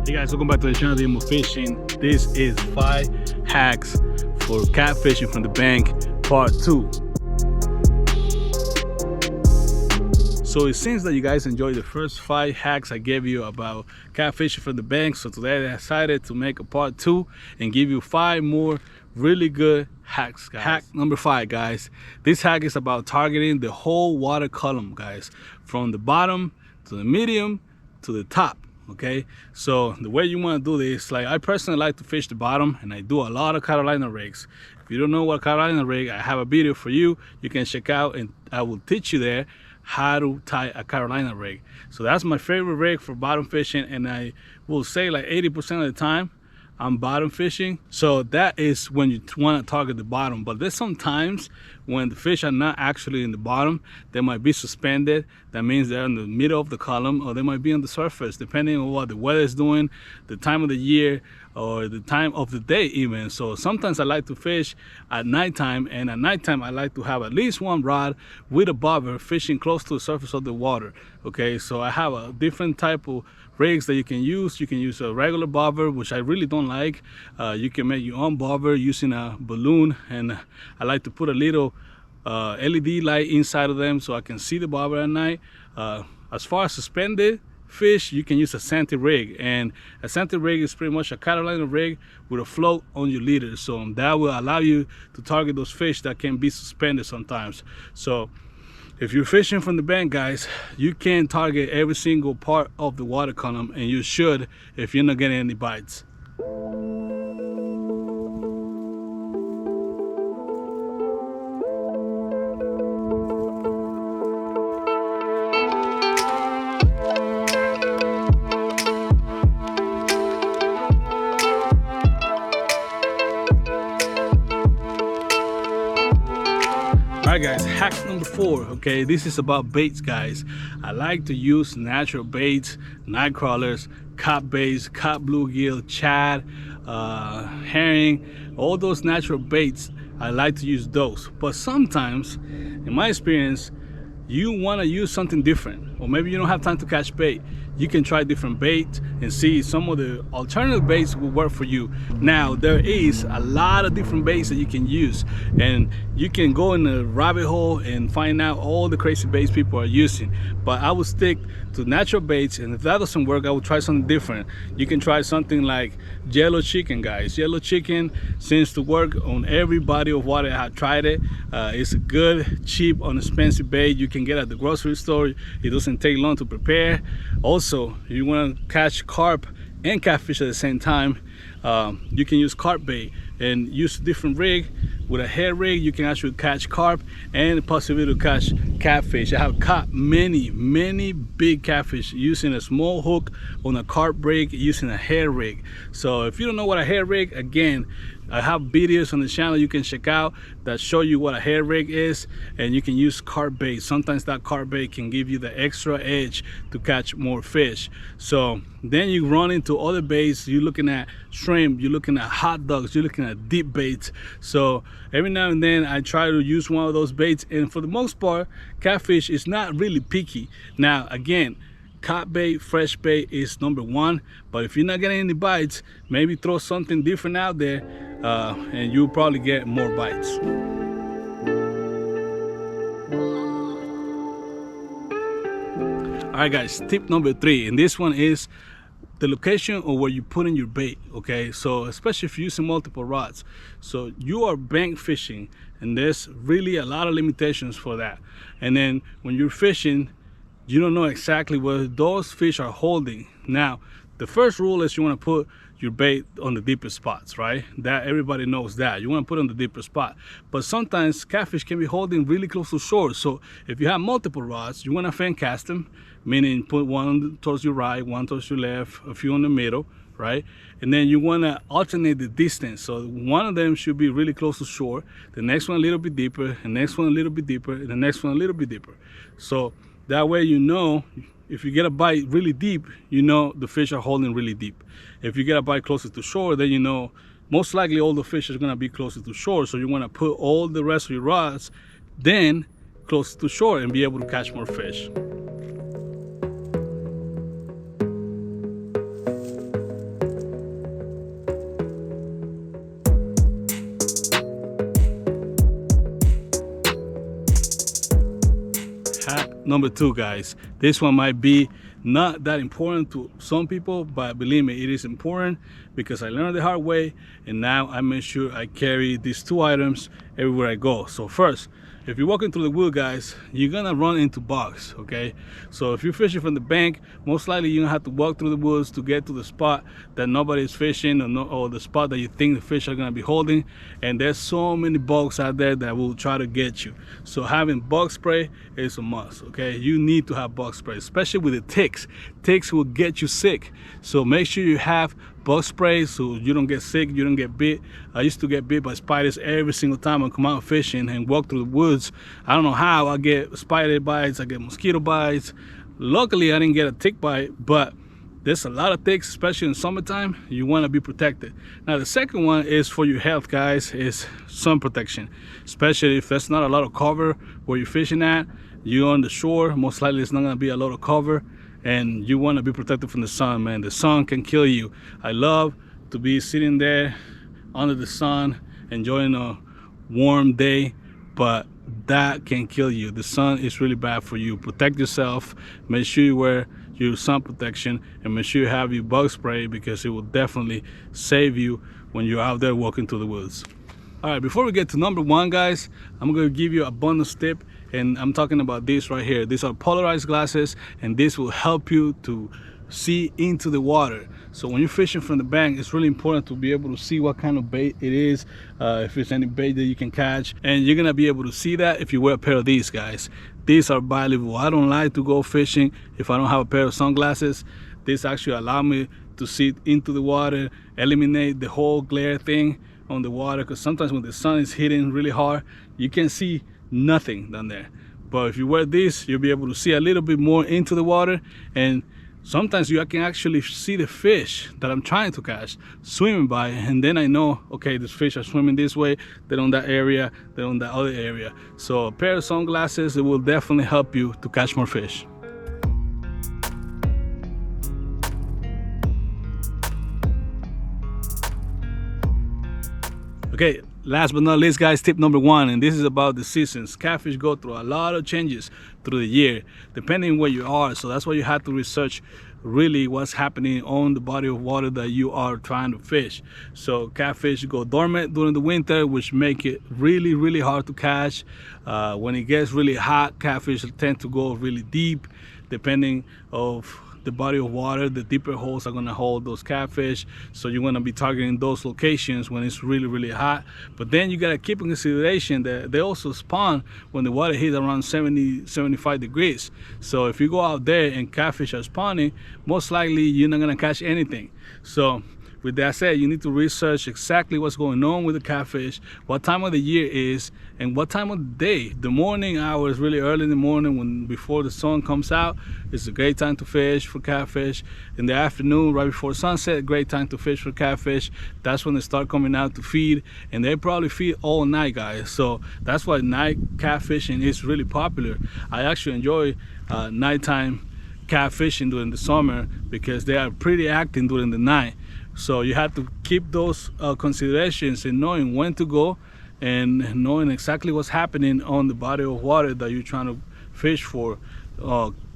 Hey guys, welcome back to the channel, djmo Fishing. This is 5 hacks for catfishing from the bank, part 2. So it seems that you guys enjoyed the first 5 hacks I gave you about catfishing from the bank. So today I decided to make a part 2 and give you 5 more really good hacks, guys. Hack number 5, guys. This hack is about targeting the whole water column, guys, from the bottom to the medium to the top. Okay, so the way you want to do this, like I personally like to fish the bottom, and I do a lot of Carolina rigs. If you don't know what Carolina rig, I have a video for you. You can check out, and I will teach you there how to tie a Carolina rig. So that's my favorite rig for bottom fishing, and I will say like 80% of the time I'm bottom fishing. So that is when you want to target the bottom. But there's sometimes when the fish are not actually in the bottom, they might be suspended. That means they're in the middle of the column, or they might be on the surface, depending on what the weather is doing, the time of the year, or the time of the day even. So sometimes I like to fish at nighttime, and at nighttime I like to have at least one rod with a bobber fishing close to the surface of the water. Okay, so I have a different type of rigs that you can use. You can use a regular bobber, which I really don't like. You can make your own bobber using a balloon, and I like to put a little LED light inside of them so I can see the bobber at night. As far as suspended fish, you can use a Santee rig, and a Santee rig is pretty much a Carolina rig with a float on your leader, so that will allow you to target those fish that can be suspended sometimes. So if you're fishing from the bank, guys, you can target every single part of the water column, and you should if you're not getting any bites. Alright guys, hack number 4, okay, this is about baits, guys. I like to use natural baits, night crawlers, cod baits, cod bluegill, shad, herring, all those natural baits. I like to use those, but sometimes, in my experience, you want to use something different, or maybe you don't have time to catch bait. You can try different baits and see some of the alternative baits will work for you. Now, there is a lot of different baits that you can use, and you can go in a rabbit hole and find out all the crazy baits people are using. But I would stick to natural baits, and if that doesn't work, I would try something different. You can try something like yellow chicken, guys. Yellow chicken seems to work on every body of water. I have tried it. It's a good, cheap, inexpensive bait you can get at the grocery store. It doesn't take long to prepare. Also, you want to catch carp and catfish at the same time, you can use carp bait and use a different rig. With a hair rig, you can actually catch carp and possibly to catch catfish. I have caught many big catfish using a small hook on a carp rig using a hair rig. So if you don't know what a hair rig, again, I have videos on the channel you can check out that show you what a hair rig is, and you can use carp bait. Sometimes that carp bait can give you the extra edge to catch more fish. So then you run into other baits. You're looking at shrimp, you're looking at hot dogs, you're looking at deep baits. So every now and then I try to use one of those baits, and for the most part, catfish is not really picky. Now again, cod bait, fresh bait is number 1, but if you're not getting any bites, maybe throw something different out there, and you'll probably get more bites. Alright guys, tip number 3, and this one is the location of where you put in your bait. Okay, so especially if you're using multiple rods, so you are bank fishing, and there's really a lot of limitations for that. And then when you're fishing, you don't know exactly where those fish are holding. Now, the first rule is you want to put your bait on the deepest spots, right? That everybody knows that. You want to put it on the deeper spot. But sometimes catfish can be holding really close to shore. So if you have multiple rods, you want to fan cast them, meaning put one towards your right, one towards your left, a few in the middle, right? And then you want to alternate the distance. So one of them should be really close to shore, the next one a little bit deeper, the next one a little bit deeper, and the next one a little bit deeper. So that way, you know, if you get a bite really deep, you know the fish are holding really deep. If you get a bite closer to shore, then you know most likely all the fish are going to be closer to shore. So you want to put all the rest of your rods then closer to shore and be able to catch more fish. number 2, guys. This one might be not that important to some people, but believe me, it is important because I learned the hard way, and now I make sure I carry these 2 items everywhere I go. So first, if you're walking through the wood, guys, you're gonna run into bugs, okay? So if you're fishing from the bank, most likely you're gonna have to walk through the woods to get to the spot that nobody's fishing, or the spot that you think the fish are gonna be holding. And there's so many bugs out there that will try to get you. So having bug spray is a must, okay? You need to have bug spray, especially with the ticks. Ticks will get you sick. So make sure you have bug spray so you don't get sick, you don't get bit. I used to get bit by spiders every single time I come out fishing and walk through the woods. I don't know how. I get spider bites, I get mosquito bites. Luckily I didn't get a tick bite, but there's a lot of ticks, especially in summertime. You want to be protected. Now the second one is for your health, guys, is sun protection, especially if there's not a lot of cover where you're fishing at. You're on the shore, most likely it's not going to be a lot of cover, and you want to be protected from the sun, man. The sun can kill you. I love to be sitting there under the sun enjoying a warm day, but that can kill you. The sun is really bad for you. Protect yourself. Make sure you wear your sun protection, and make sure you have your bug spray, because it will definitely save you when you're out there walking through the woods. All right, before we get to number 1, guys, I'm going to give you a bonus tip, and I'm talking about this right here. These are polarized glasses, and this will help you to see into the water. So when you're fishing from the bank, it's really important to be able to see what kind of bait it is, if there's any bait that you can catch, and you're gonna be able to see that if you wear a pair of these, guys. These are valuable. I don't like to go fishing if I don't have a pair of sunglasses. This actually allow me to see into the water, eliminate the whole glare thing on the water, because sometimes when the sun is hitting really hard, you can see nothing down there. But if you wear this, you'll be able to see a little bit more into the water, and sometimes you can actually see the fish that I'm trying to catch swimming by, and then I know, okay, these fish are swimming this way, they're on that area, they're on that other area. So a pair of sunglasses, it will definitely help you to catch more fish. Okay, last but not least, guys, tip number 1, and this is about the seasons. Catfish go through a lot of changes through the year, depending where you are. So that's why you have to research really what's happening on the body of water that you are trying to fish. So catfish go dormant during the winter, which make it really, really hard to catch. When it gets really hot, catfish tend to go really deep, depending of the body of water. The deeper holes are going to hold those catfish, so you want to be targeting those locations when it's really, really hot. But then you got to keep in consideration that they also spawn when the water hits around 70-75 degrees. So if you go out there and catfish are spawning, most likely you're not going to catch anything. So with that said, you need to research exactly what's going on with the catfish, what time of the year is, and what time of the day. The morning hours, really early in the morning, when before the sun comes out, is a great time to fish for catfish. In the afternoon, right before sunset, great time to fish for catfish. That's when they start coming out to feed, and they probably feed all night, guys. So that's why night catfishing is really popular. I actually enjoy nighttime catfishing during the summer, because they are pretty active during the night. So you have to keep those considerations in knowing when to go and knowing exactly what's happening on the body of water that you're trying to fish for.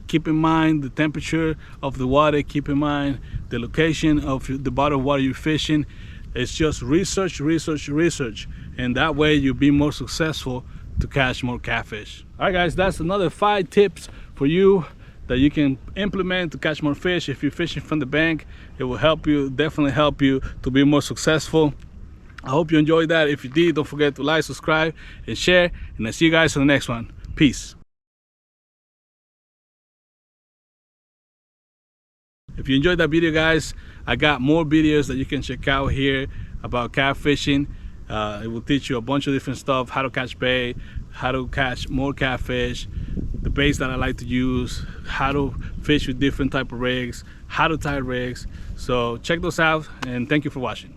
Keep in mind the temperature of the water, keep in mind the location of the body of water you're fishing. It's just research, research, research, and that way you'll be more successful to catch more catfish. All right, guys, that's another 5 tips for you that you can implement to catch more fish. If you're fishing from the bank, it will help you, definitely help you to be more successful. I hope you enjoyed that. If you did, don't forget to like, subscribe, and share, and I'll see you guys on the next one. Peace. If you enjoyed that video, guys, I got more videos that you can check out here about catfishing. It will teach you a bunch of different stuff: how to catch bait, how to catch more catfish, the baits that I like to use, how to fish with different type of rigs, how to tie rigs. So check those out, and thank you for watching.